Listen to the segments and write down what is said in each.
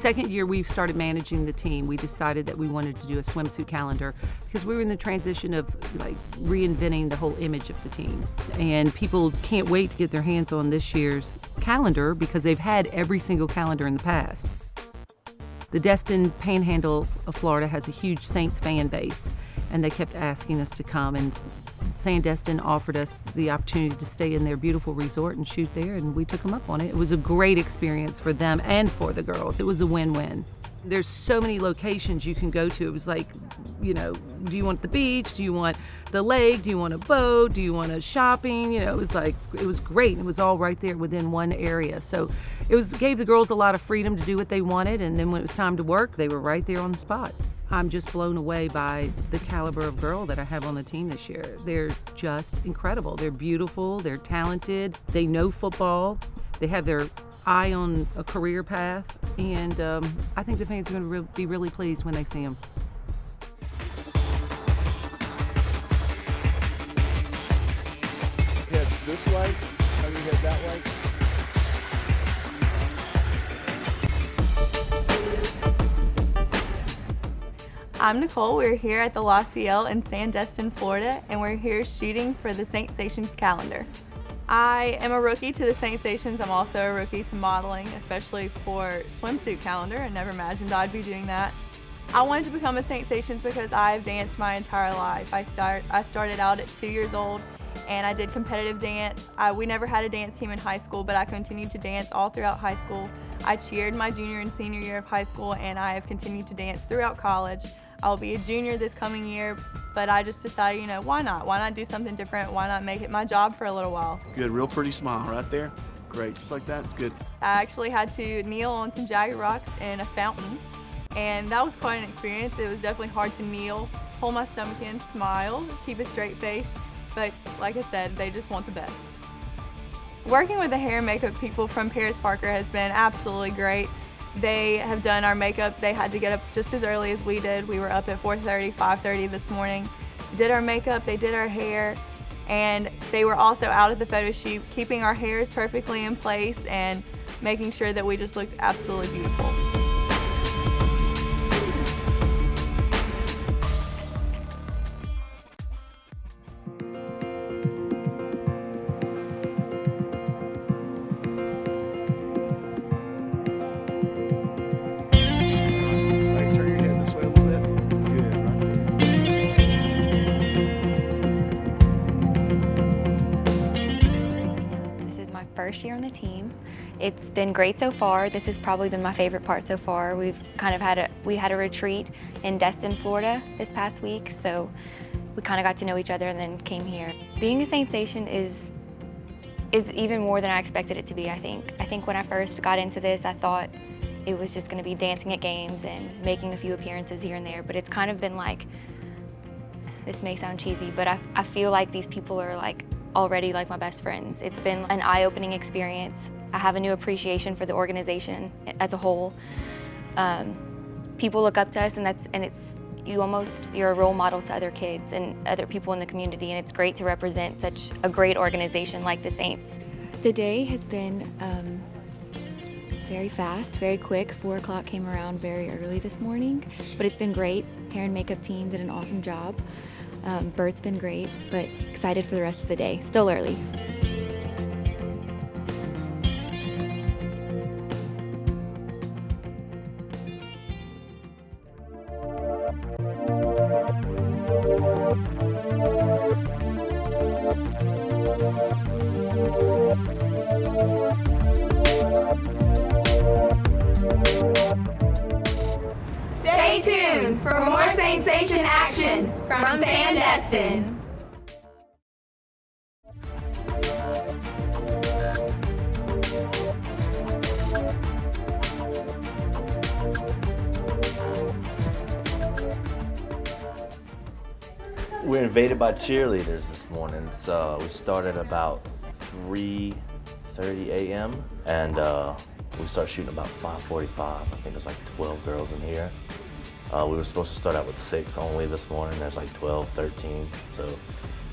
second year we started managing the team, we decided that we wanted to do a swimsuit calendar because we were in the transition of like reinventing the whole image of the team. And people can't wait to get their hands on this year's calendar because they've had every single calendar in the past. The Destin Panhandle of Florida has a huge Saints fan base, and they kept asking us to come, and Saintsation offered us the opportunity to stay in their beautiful resort and shoot there, and we took them up on it. It was a great experience for them and for the girls. It was a win-win. There's so many locations you can go to. It was like, you know, do you want the beach? Do you want the lake? Do you want a boat? Do you want a shopping? You know, it was like, it was great. It was all right there within one area. So gave the girls a lot of freedom to do what they wanted, and then when it was time to work, they were right there on the spot. I'm just blown away by the caliber of girl that I have on the team this year. They're just incredible. They're beautiful, they're talented, they know football, they have their eye on a career path, and I think the fans are going to be really pleased when they see them. Head this way, how do you head that way? I'm Nicole. We're here at the La Ciel in Saintsation, Florida, and we're here shooting for the Saintsation calendar. I am a rookie to the Saintsations. I'm also a rookie to modeling, especially for swimsuit calendar. I never imagined I'd be doing that. I wanted to become a Saintsations because I've danced my entire life. I started out at 2 years old, and I did competitive dance. We never had a dance team in high school, but I continued to dance all throughout high school. I cheered my junior and senior year of high school, and I have continued to dance throughout college. I'll be a junior this coming year, but I just decided, you know, why not? Why not do something different? Why not make it my job for a little while? Good, real pretty smile right there. Great, just like that, it's good. I actually had to kneel on some jagged rocks in a fountain, and that was quite an experience. It was definitely hard to kneel, hold my stomach in, smile, keep a straight face, but like I said, they just want the best. Working with the hair and makeup people from Paris Parker has been absolutely great. They have done our makeup. They had to get up just as early as we did. We were up at 4:30, 5:30 this morning. Did our makeup, they did our hair, and they were also out at the photo shoot, keeping our hairs perfectly in place and making sure that we just looked absolutely beautiful. First year on the team. It's been great so far. This has probably been my favorite part so far. We've kind of had a retreat in Destin, Florida this past week, so we kind of got to know each other and then came here. Being a Saintsation is even more than I expected it to be, I think. I think when I first got into this, I thought it was just going to be dancing at games and making a few appearances here and there, but it's kind of been like, this may sound cheesy, but I feel like these people are like already like my best friends. It's been an eye-opening experience. I have a new appreciation for the organization as a whole. People look up to us, and you're a role model to other kids and other people in the community, and it's great to represent such a great organization like the Saints. The day has been very fast, very quick. 4 o'clock came around very early this morning, but it's been great. Hair and makeup team did an awesome job. Bert's been great, but excited for the rest of the day. Still early. Stay tuned for more Saintsation action from Saintsation. We're invaded by cheerleaders this morning. So we started about 3:30 a.m. and we started shooting about 5:45. I think there's like 12 girls in here. We were supposed to start out with 6 only this morning. There's like 12, 13. So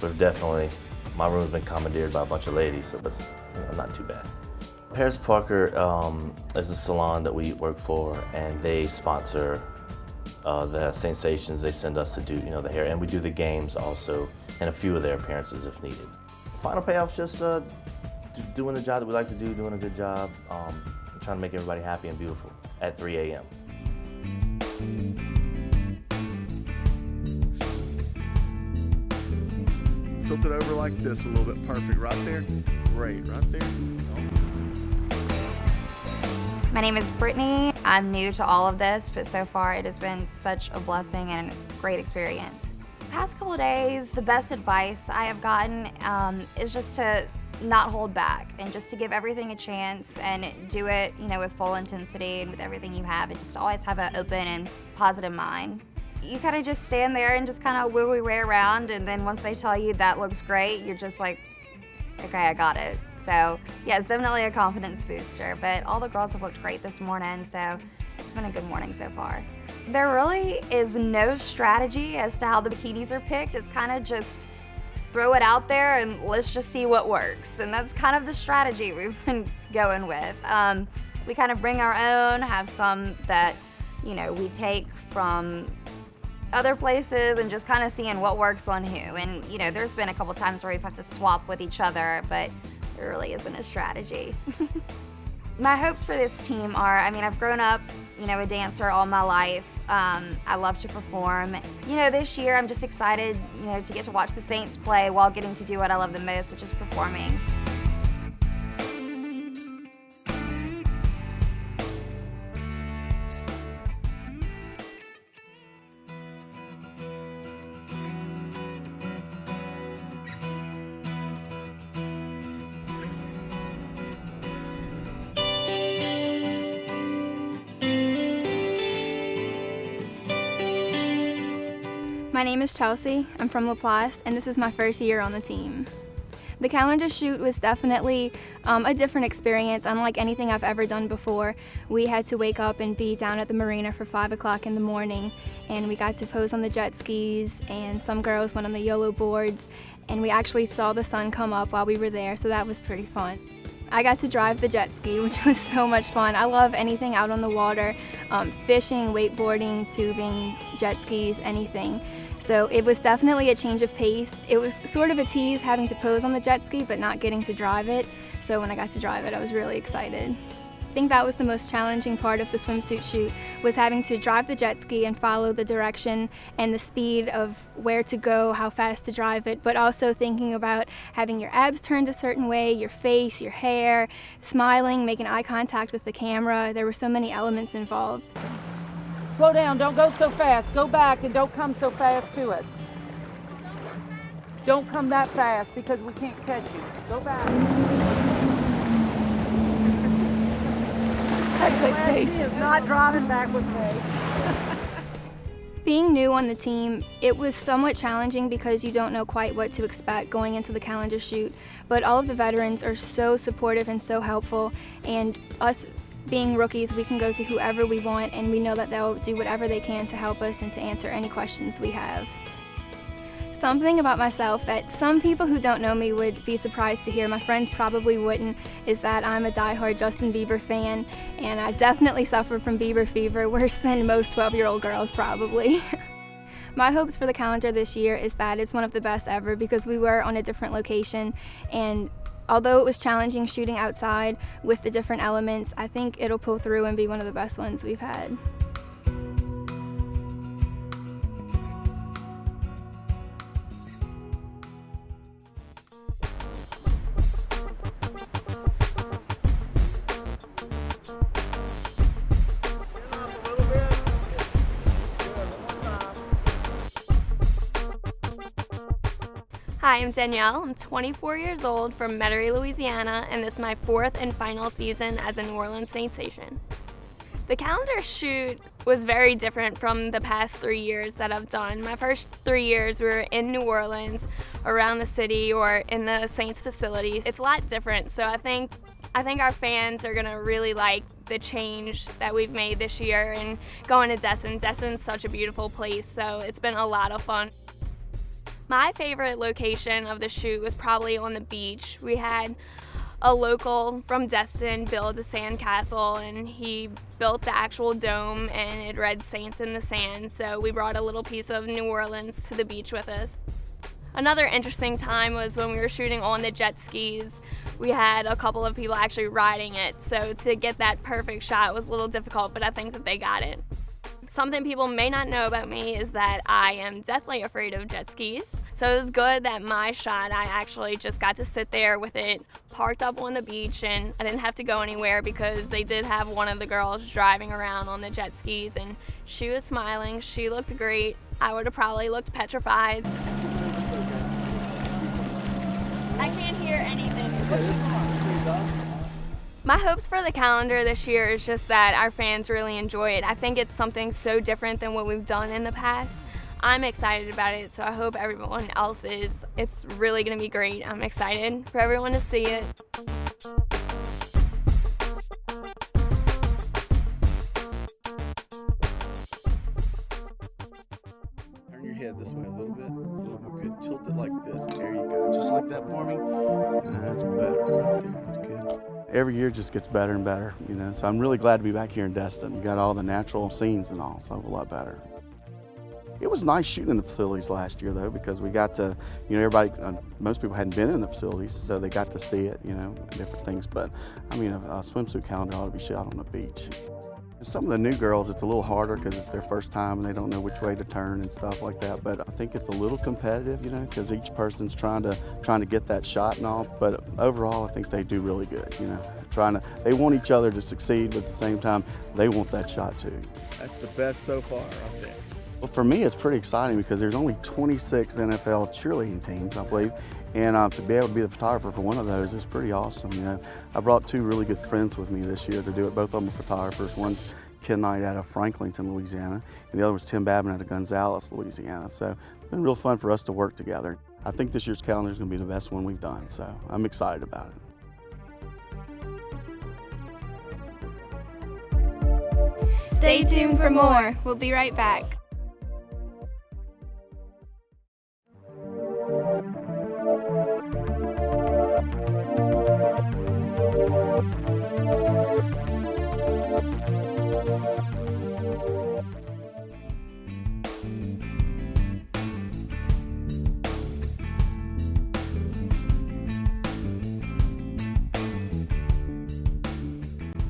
we've definitely, my room's been commandeered by a bunch of ladies, so it's not too bad. Harris Parker is a salon that we work for, and they sponsor the Saintsation. They send us to do, the hair, and we do the games also, and a few of their appearances if needed. Final payoff's just doing the job that we like to do, doing a good job, trying to make everybody happy and beautiful at 3 a.m. Tilt it over like this a little bit. Perfect. Right there. Great. Right there. My name is Brittany. I'm new to all of this, but so far it has been such a blessing and a great experience. The past couple of days, the best advice I have gotten is just to not hold back and just to give everything a chance and do it, with full intensity and with everything you have, and just always have an open and positive mind. You kind of just stand there and just kind of wiggle your way around, and then once they tell you that looks great, you're just like, okay, I got it. So yeah, it's definitely a confidence booster, but all the girls have looked great this morning, so it's been a good morning so far. There really is no strategy as to how the bikinis are picked. It's kind of just throw it out there and let's just see what works. And that's kind of the strategy we've been going with. We kind of bring our own, have some that, we take from other places and just kind of seeing what works on who. And, there's been a couple times where we've had to swap with each other, but there really isn't a strategy. My hopes for this team are, I've grown up, a dancer all my life. I love to perform. This year I'm just excited, to get to watch the Saints play while getting to do what I love the most, which is performing. My name is Chelsea. I'm from LaPlace, and this is my first year on the team. The calendar shoot was definitely a different experience, unlike anything I've ever done before. We had to wake up and be down at the marina for 5 o'clock in the morning, and we got to pose on the jet skis, and some girls went on the YOLO boards, and we actually saw the sun come up while we were there, so that was pretty fun. I got to drive the jet ski, which was so much fun. I love anything out on the water, fishing, wakeboarding, tubing, jet skis, anything. So it was definitely a change of pace. It was sort of a tease having to pose on the jet ski but not getting to drive it. So when I got to drive it, I was really excited. I think that was the most challenging part of the swimsuit shoot, was having to drive the jet ski and follow the direction and the speed of where to go, how fast to drive it, but also thinking about having your abs turned a certain way, your face, your hair, smiling, making eye contact with the camera. There were so many elements involved. Slow down, don't go so fast. Go back and don't come so fast to us. Don't come that fast because we can't catch you. Go back. She is not driving back with me. Being new on the team, it was somewhat challenging because you don't know quite what to expect going into the calendar shoot, but all of the veterans are so supportive and so helpful, and us being rookies, we can go to whoever we want, and we know that they'll do whatever they can to help us and to answer any questions we have. Something about myself that some people who don't know me would be surprised to hear, my friends probably wouldn't, is that I'm a diehard Justin Bieber fan, and I definitely suffer from Bieber fever, worse than most 12-year-old girls probably. My hopes for the calendar this year is that it's one of the best ever, because we were on a different location, and although it was challenging shooting outside with the different elements, I think it'll pull through and be one of the best ones we've had. Hi, I'm Danielle. I'm 24 years old from Metairie, Louisiana, and this is my 4th and final season as a New Orleans Saintsation. The calendar shoot was very different from the past 3 years that I've done. My first 3 years we were in New Orleans, around the city, or in the Saints facilities. It's a lot different, so I think our fans are gonna really like the change that we've made this year and going to Destin. Destin's such a beautiful place, so it's been a lot of fun. My favorite location of the shoot was probably on the beach. We had a local from Destin built a sand castle, and he built the actual dome, and it read Saints in the Sand. So we brought a little piece of New Orleans to the beach with us. Another interesting time was when we were shooting on the jet skis. We had a couple of people actually riding it, so to get that perfect shot was a little difficult, but I think that they got it. Something people may not know about me is that I am deathly afraid of jet skis. So it was good that my shot, I actually just got to sit there with it parked up on the beach, and I didn't have to go anywhere because they did have one of the girls driving around on the jet skis, and she was smiling. She looked great. I would have probably looked petrified. I can't hear anything. My hopes for the calendar this year is just that our fans really enjoy it. I think it's something so different than what we've done in the past. I'm excited about it, so I hope everyone else is. It's really going to be great. I'm excited for everyone to see it. Turn your head this way a little bit more. Good. Tilt it like this. There you go. Just like that for me. That's better right there. That's good. Every year just gets better and better, you know. So I'm really glad to be back here in Destin. We got all the natural scenes and all, so a lot better. It was nice shooting in the facilities last year, though, because we got to, you know, everybody, most people hadn't been in the facilities, so they got to see it, you know, different things. But, I mean, a swimsuit calendar ought to be shot on the beach. Some of the new girls, it's a little harder because it's their first time and they don't know which way to turn and stuff like that. But I think it's a little competitive, you know, because each person's trying to get that shot and all. But overall, I think they do really good, you know. They want each other to succeed, but at the same time, they want that shot too. That's the best so far right there. Well, for me, it's pretty exciting because there's only 26 NFL cheerleading teams, I believe, and to be able to be the photographer for one of those is pretty awesome. You know, I brought two really good friends with me this year to do it. Both of them are photographers. One's Ken Knight out of Franklinton, Louisiana, and the other was Tim Babin out of Gonzales, Louisiana. So it's been real fun for us to work together. I think this year's calendar is going to be the best one we've done, so I'm excited about it. Stay tuned for more. We'll be right back.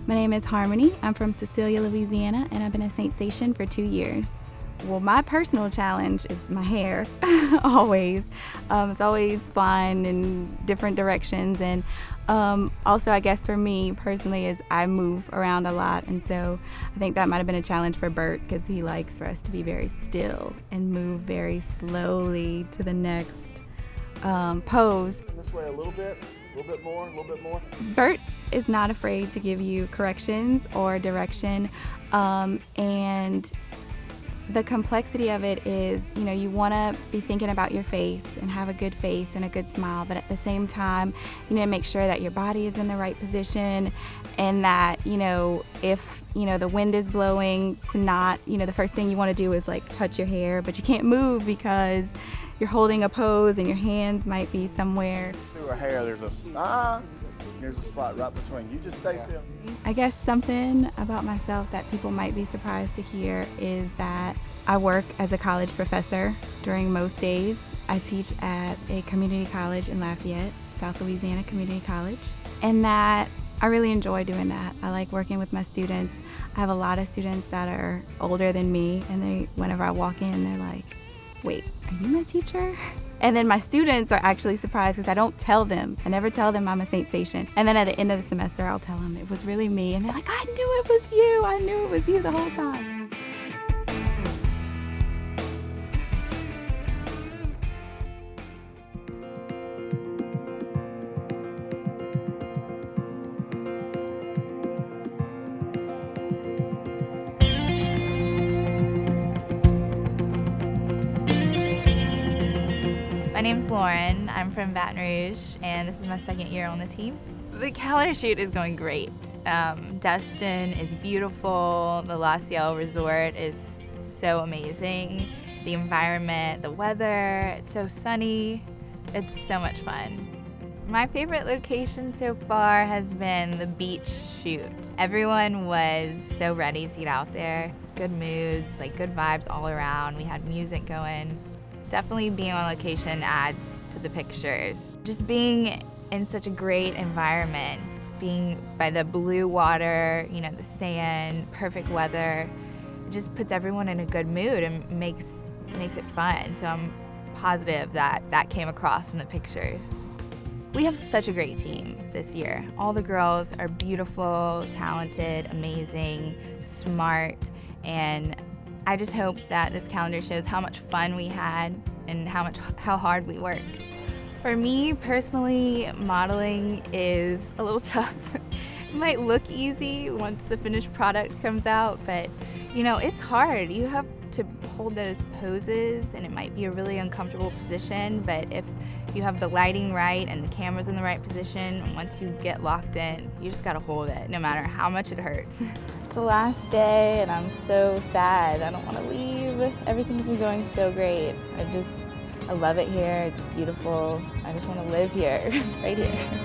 My name is Harmony. I'm from Cecilia, Louisiana, and I've been a Saintsation for 2 years. Well, my personal challenge is my hair, always. It's always flying in different directions, and also I guess for me personally is I move around a lot, and so I think that might have been a challenge for Bert because he likes for us to be very still and move very slowly to the next pose. This way a little bit more, a little bit more. Bert is not afraid to give you corrections or direction, and the complexity of it is, you know, you want to be thinking about your face and have a good face and a good smile, but at the same time, you need to make sure that your body is in the right position and that, you know, if, you know, the wind is blowing to not, you know, the first thing you want to do is like touch your hair, but you can't move because you're holding a pose and your hands might be somewhere. Through her hair, there's a spot right between. You just stay still. I guess something about myself that people might be surprised to hear is that I work as a college professor during most days. I teach at a community college in Lafayette, South Louisiana Community College, and that I really enjoy doing that. I like working with my students. I have a lot of students that are older than me, and whenever I walk in, they're like, "Wait, are you my teacher?" And then my students are actually surprised because I don't tell them. I never tell them I'm a Saintsation. And then at the end of the semester, I'll tell them it was really me. And they're like, "I knew it was you. I knew it was you the whole time." My name's Lauren. I'm from Baton Rouge, and this is my second year on the team. The calendar shoot is going great. Destin is beautiful. The La Ciel Resort is so amazing. The environment, the weather, it's so sunny. It's so much fun. My favorite location so far has been the beach shoot. Everyone was so ready to get out there. Good moods, like good vibes all around. We had music going. Definitely being on location adds to the pictures. Just being in such a great environment, being by the blue water, you know, the sand, perfect weather, it just puts everyone in a good mood and makes it fun. So I'm positive that that came across in the pictures. We have such a great team this year. All the girls are beautiful, talented, amazing, smart, and I just hope that this calendar shows how much fun we had and how hard we worked. For me personally, modeling is a little tough. It might look easy once the finished product comes out, but you know, it's hard. You have to hold those poses and it might be a really uncomfortable position, but if you have the lighting right and the camera's in the right position, and once you get locked in, you just gotta hold it no matter how much it hurts. It's the last day and I'm so sad. I don't wanna leave. Everything's been going so great. I love it here, it's beautiful. I just wanna live here, right here.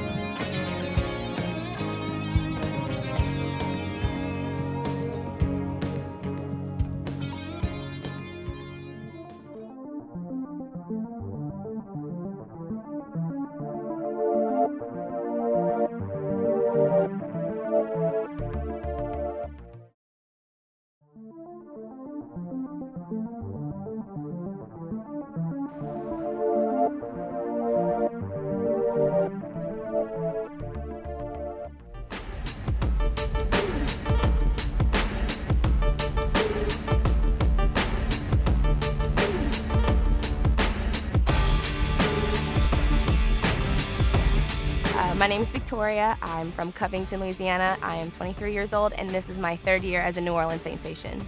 My name is Victoria. I'm from Covington, Louisiana. I am 23 years old, and this is my 3rd year as a New Orleans Saintsation.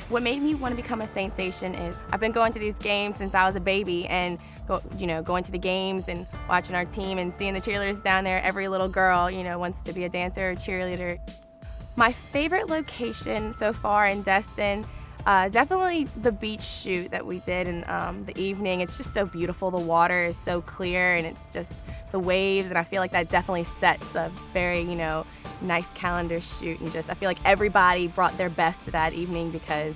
What made me want to become a Saintsation is I've been going to these games since I was a baby, and going to the games and watching our team and seeing the cheerleaders down there. Every little girl, wants to be a dancer or cheerleader. My favorite location so far in Destin, definitely the beach shoot that we did in the evening. It's just so beautiful. The water is so clear, and it's just the waves, and I feel like that definitely sets a very, nice calendar shoot, and I feel like everybody brought their best to that evening because,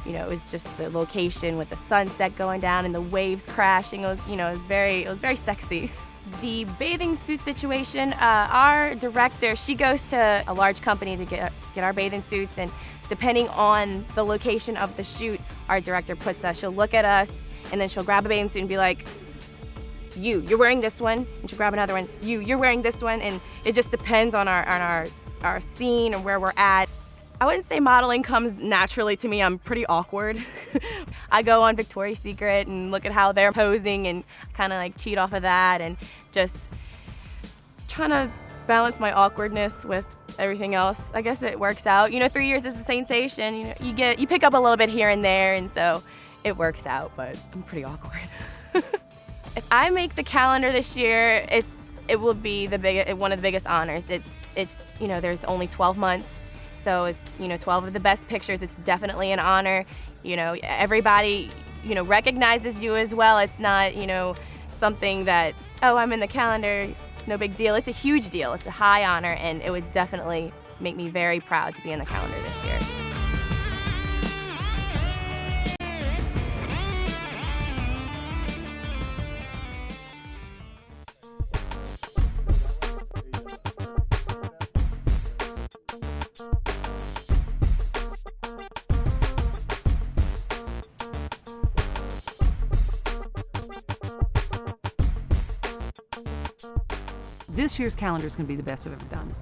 it was just the location with the sunset going down and the waves crashing. It was very sexy. The bathing suit situation, our director, she goes to a large company to get our bathing suits, and depending on the location of the shoot, our director puts us, she'll look at us, and then she'll grab a bathing suit and be like, you're wearing this one, and she'll grab another one, you're wearing this one, and it just depends on our scene and where we're at. I wouldn't say modeling comes naturally to me. I'm pretty awkward. I go on Victoria's Secret and look at how they're posing and kind of like cheat off of that, and just trying to balance my awkwardness with everything else. I guess it works out. 3 years as a Saintsation, you pick up a little bit here and there, and so it works out, but I'm pretty awkward. If I make the calendar this year, it will be one of the biggest honors. It's there's only 12 months, so it's 12 of the best pictures. It's definitely an honor. Everybody recognizes you as well. It's not something that, oh, I'm in the calendar, no big deal. It's a huge deal. It's a high honor, and it would definitely make me very proud to be in the calendar this year. This year's calendar is going to be the best I've ever done.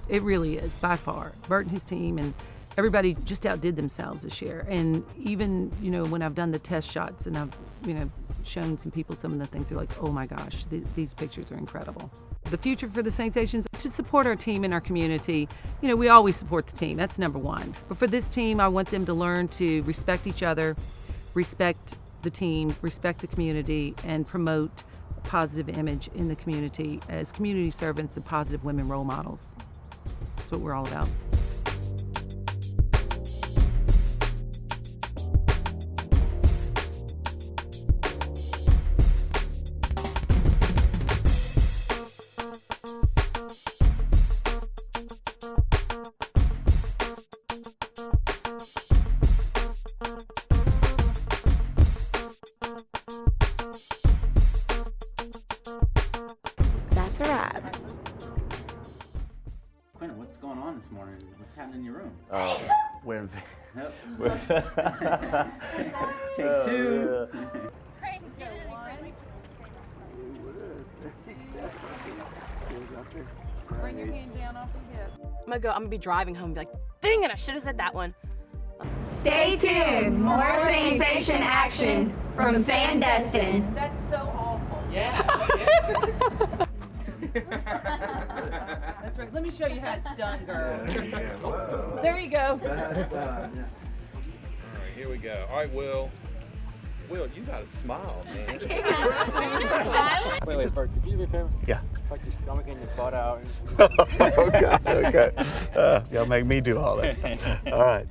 It really is, by far. Bert and his team and everybody just outdid themselves this year. And even, when I've done the test shots and I've, shown some people some of the things, they're like, oh my gosh, these pictures are incredible. The future for the Saintsations is to support our team and our community. We always support the team, that's number one. But for this team, I want them to learn to respect each other, respect the team, respect the community, and promote positive image in the community as community servants and positive women role models. That's what we're all about. We're in. Take two. Bring your hand down off your hip. I'm gonna be driving home and be like, dang it, I should have said that one. Stay tuned. More Saintsation action from Sandestin. That's so awful. Yeah. That's right. Let me show you how it's done, girl. Whoa. There you go. All right, here we go. All right, Will. Will, you gotta smile, man. Wait, Bert, could you do me a favor? Yeah. Tuck your stomach and your butt out. Okay. Y'all make me do all that stuff. All right.